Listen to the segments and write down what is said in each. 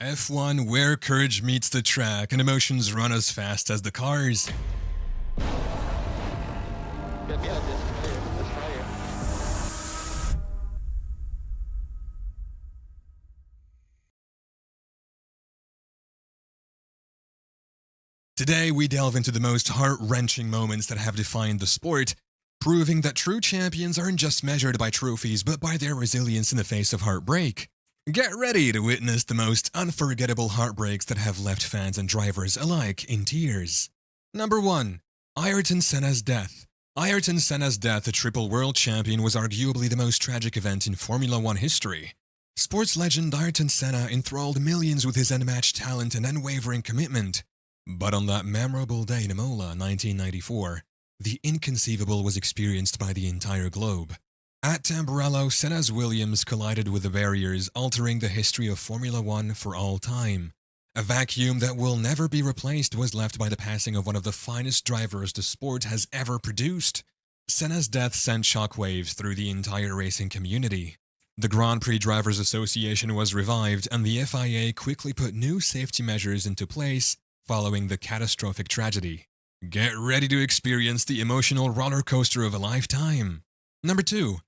F1, where courage meets the track and emotions run as fast as the cars. Yeah, this fire. Today, we delve into the most heart-wrenching moments that have defined the sport, proving that true champions aren't just measured by trophies but by their resilience in the face of heartbreak. Get ready to witness the most unforgettable heartbreaks that have left fans and drivers alike in tears. Number 1. Ayrton Senna's death. Ayrton Senna's death, a triple world champion, was arguably the most tragic event in Formula One history. Sports legend Ayrton Senna enthralled millions with his unmatched talent and unwavering commitment. But on that memorable day in Imola, 1994, the inconceivable was experienced by the entire globe. At Tamburello, Senna's Williams collided with the barriers, altering the history of Formula One for all time. A vacuum that will never be replaced was left by the passing of one of the finest drivers the sport has ever produced. Senna's death sent shockwaves through the entire racing community. The Grand Prix Drivers Association was revived, and the FIA quickly put new safety measures into place following the catastrophic tragedy. Get ready to experience the emotional roller coaster of a lifetime. Number 2.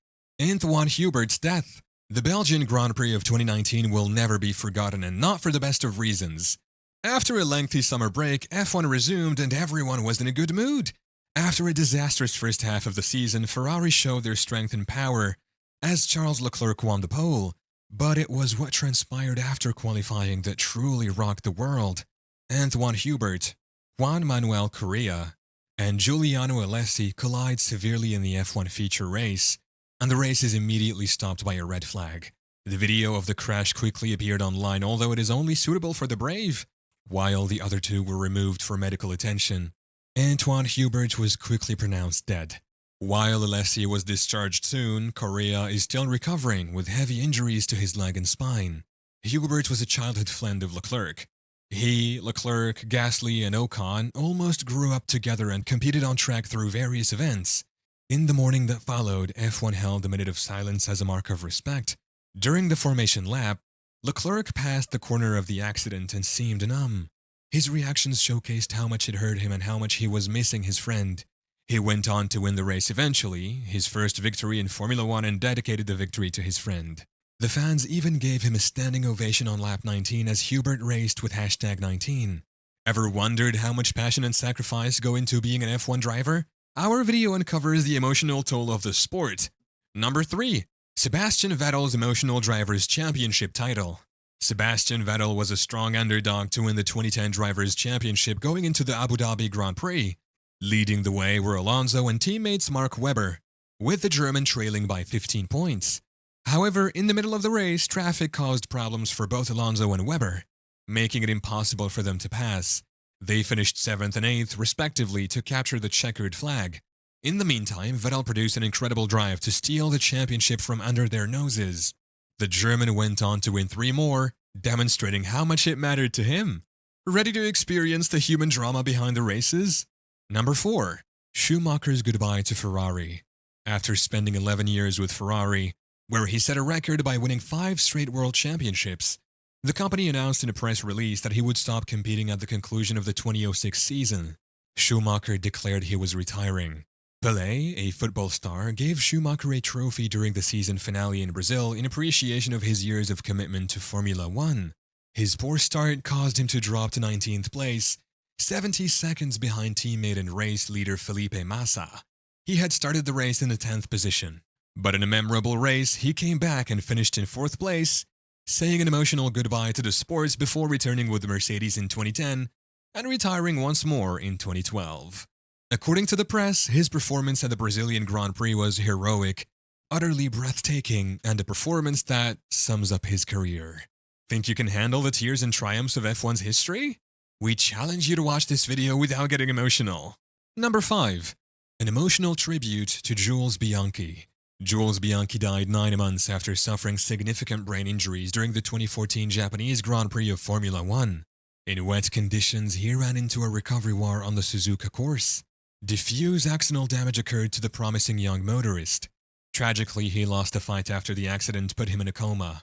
Antoine Hubert's death. The Belgian Grand Prix of 2019 will never be forgotten, and not for the best of reasons. After a lengthy summer break, F1 resumed and everyone was in a good mood. After a disastrous first half of the season, Ferrari showed their strength and power as Charles Leclerc won the pole. But it was what transpired after qualifying that truly rocked the world. Antoine Hubert, Juan Manuel Correa, and Giuliano Alessi collide severely in the F1 feature race, and the race is immediately stopped by a red flag. The video of the crash quickly appeared online, although it is only suitable for the brave. While the other two were removed for medical attention, Antoine Hubert was quickly pronounced dead. While Alessi was discharged soon, Correa is still recovering with heavy injuries to his leg and spine. Hubert was a childhood friend of Leclerc. He, Leclerc, Gasly, and Ocon almost grew up together and competed on track through various events. In the morning that followed, F1 held a minute of silence as a mark of respect. During the formation lap, Leclerc passed the corner of the accident and seemed numb. His reactions showcased how much it hurt him and how much he was missing his friend. He went on to win the race eventually, his first victory in Formula One, and dedicated the victory to his friend. The fans even gave him a standing ovation on lap 19 as Hubert raced with #19. Ever wondered how much passion and sacrifice go into being an F1 driver? Our video uncovers the emotional toll of the sport. Number 3. Sebastian Vettel's Emotional Drivers' Championship title. Sebastian Vettel was a strong underdog to win the 2010 Drivers' Championship going into the Abu Dhabi Grand Prix. Leading the way were Alonso and teammates Mark Webber, with the German trailing by 15 points. However, in the middle of the race, traffic caused problems for both Alonso and Webber, making it impossible for them to pass. They finished 7th and 8th, respectively, to capture the checkered flag. In the meantime, Vettel produced an incredible drive to steal the championship from under their noses. The German went on to win 3 more, demonstrating how much it mattered to him. Ready to experience the human drama behind the races? Number 4. Schumacher's goodbye to Ferrari. After spending 11 years with Ferrari, where he set a record by winning 5 straight world championships, the company announced in a press release that he would stop competing at the conclusion of the 2006 season. Schumacher declared he was retiring. Pelé, a football star, gave Schumacher a trophy during the season finale in Brazil in appreciation of his years of commitment to Formula One. His poor start caused him to drop to 19th place, 70 seconds behind teammate and race leader Felipe Massa. He had started the race in the 10th position, but in a memorable race, he came back and finished in 4th place, saying an emotional goodbye to the sports before returning with the Mercedes in 2010 and retiring once more in 2012. According to the press, his performance at the Brazilian Grand Prix was heroic, utterly breathtaking, and a performance that sums up his career. Think you can handle the tears and triumphs of F1's history? We challenge you to watch this video without getting emotional. Number 5. An emotional tribute to Jules Bianchi. Jules Bianchi died 9 months after suffering significant brain injuries during the 2014 Japanese Grand Prix of Formula One. In wet conditions, he ran into a recovery war on the Suzuka course. Diffuse axonal damage occurred to the promising young motorist. Tragically, he lost the fight after the accident put him in a coma.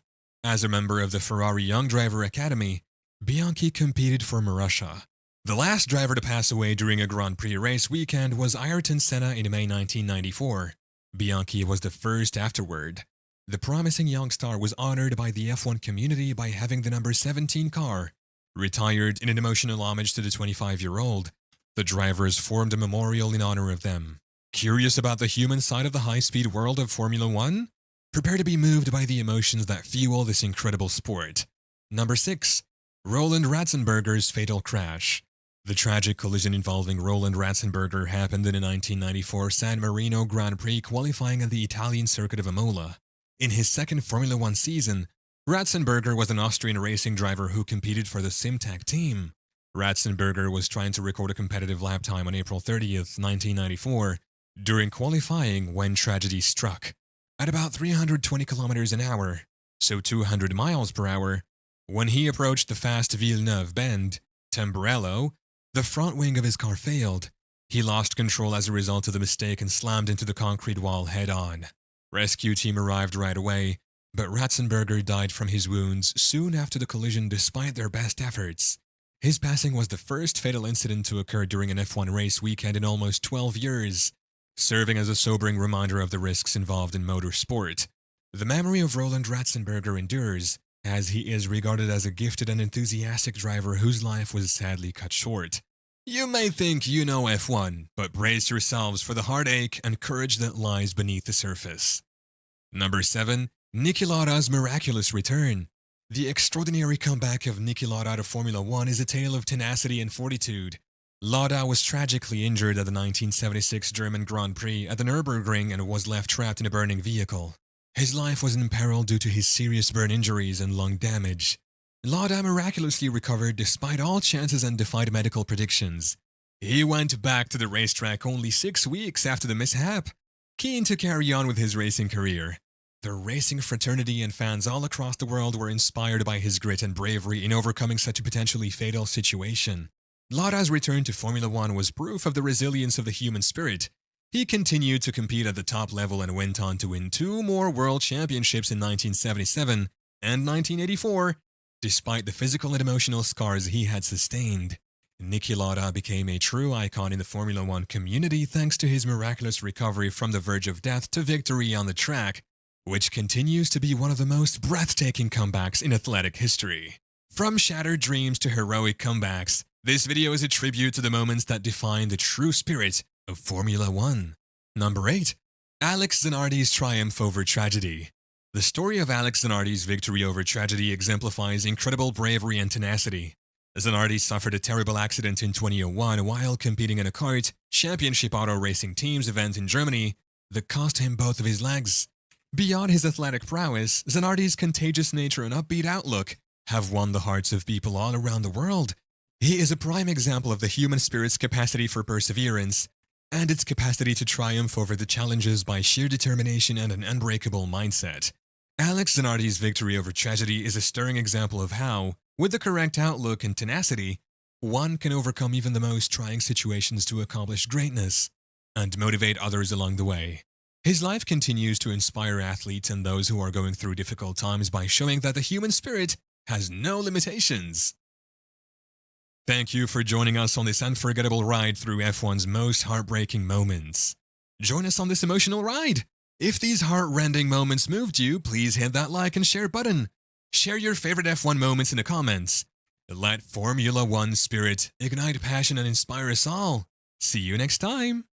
As a member of the Ferrari Young Driver Academy, Bianchi competed for Marussia. The last driver to pass away during a Grand Prix race weekend was Ayrton Senna in May 1994. Bianchi was the first afterward. The promising young star was honored by the F1 community by having the number 17 car retired in an emotional homage to the 25-year-old. The drivers formed a memorial in honor of them. Curious about the human side of the high-speed world of Formula One? Prepare to be moved by the emotions that fuel this incredible sport. Number 6. Roland Ratzenberger's fatal crash. The tragic collision involving Roland Ratzenberger happened in the 1994 San Marino Grand Prix qualifying at the Italian circuit of Imola. In his second Formula One season, Ratzenberger was an Austrian racing driver who competed for the Simtek team. Ratzenberger was trying to record a competitive lap time on April 30th, 1994, during qualifying when tragedy struck. At about 320 kilometers an hour, so 200 miles per hour, when he approached the fast Villeneuve bend, Tamburello, the front wing of his car failed. He lost control as a result of the mistake and slammed into the concrete wall head-on. Rescue team arrived right away, but Ratzenberger died from his wounds soon after the collision despite their best efforts. His passing was the first fatal incident to occur during an F1 race weekend in almost 12 years, serving as a sobering reminder of the risks involved in motorsport. The memory of Roland Ratzenberger endures, as he is regarded as a gifted and enthusiastic driver whose life was sadly cut short. You may think you know F1, but brace yourselves for the heartache and courage that lies beneath the surface. Number 7. Niki Lauda's miraculous return. The extraordinary comeback of Niki Lauda to Formula One is a tale of tenacity and fortitude. Lauda was tragically injured at the 1976 German Grand Prix at the Nürburgring and was left trapped in a burning vehicle. His life was in peril due to his serious burn injuries and lung damage. Lauda miraculously recovered despite all chances and defied medical predictions. He went back to the racetrack only 6 weeks after the mishap, keen to carry on with his racing career. The racing fraternity and fans all across the world were inspired by his grit and bravery in overcoming such a potentially fatal situation. Lauda's return to Formula One was proof of the resilience of the human spirit. He continued to compete at the top level and went on to win 2 more world championships in 1977 and 1984, despite the physical and emotional scars he had sustained. Niki Lauda became a true icon in the Formula One community thanks to his miraculous recovery from the verge of death to victory on the track, which continues to be one of the most breathtaking comebacks in athletic history. From shattered dreams to heroic comebacks, this video is a tribute to the moments that define the true spirit of Formula One. Number 8. Alex Zanardi's triumph over tragedy. The story of Alex Zanardi's victory over tragedy exemplifies incredible bravery and tenacity. Zanardi suffered a terrible accident in 2001 while competing in a kart championship auto racing teams event in Germany that cost him both of his legs. Beyond his athletic prowess, Zanardi's contagious nature and upbeat outlook have won the hearts of people all around the world. He is a prime example of the human spirit's capacity for perseverance and its capacity to triumph over the challenges by sheer determination and an unbreakable mindset. Alex Zanardi's victory over tragedy is a stirring example of how, with the correct outlook and tenacity, one can overcome even the most trying situations to accomplish greatness and motivate others along the way. His life continues to inspire athletes and those who are going through difficult times by showing that the human spirit has no limitations. Thank you for joining us on this unforgettable ride through F1's most heartbreaking moments. Join us on this emotional ride. If these heart-rending moments moved you, please hit that like and share button. Share your favorite F1 moments in the comments. Let Formula One spirit ignite passion and inspire us all. See you next time.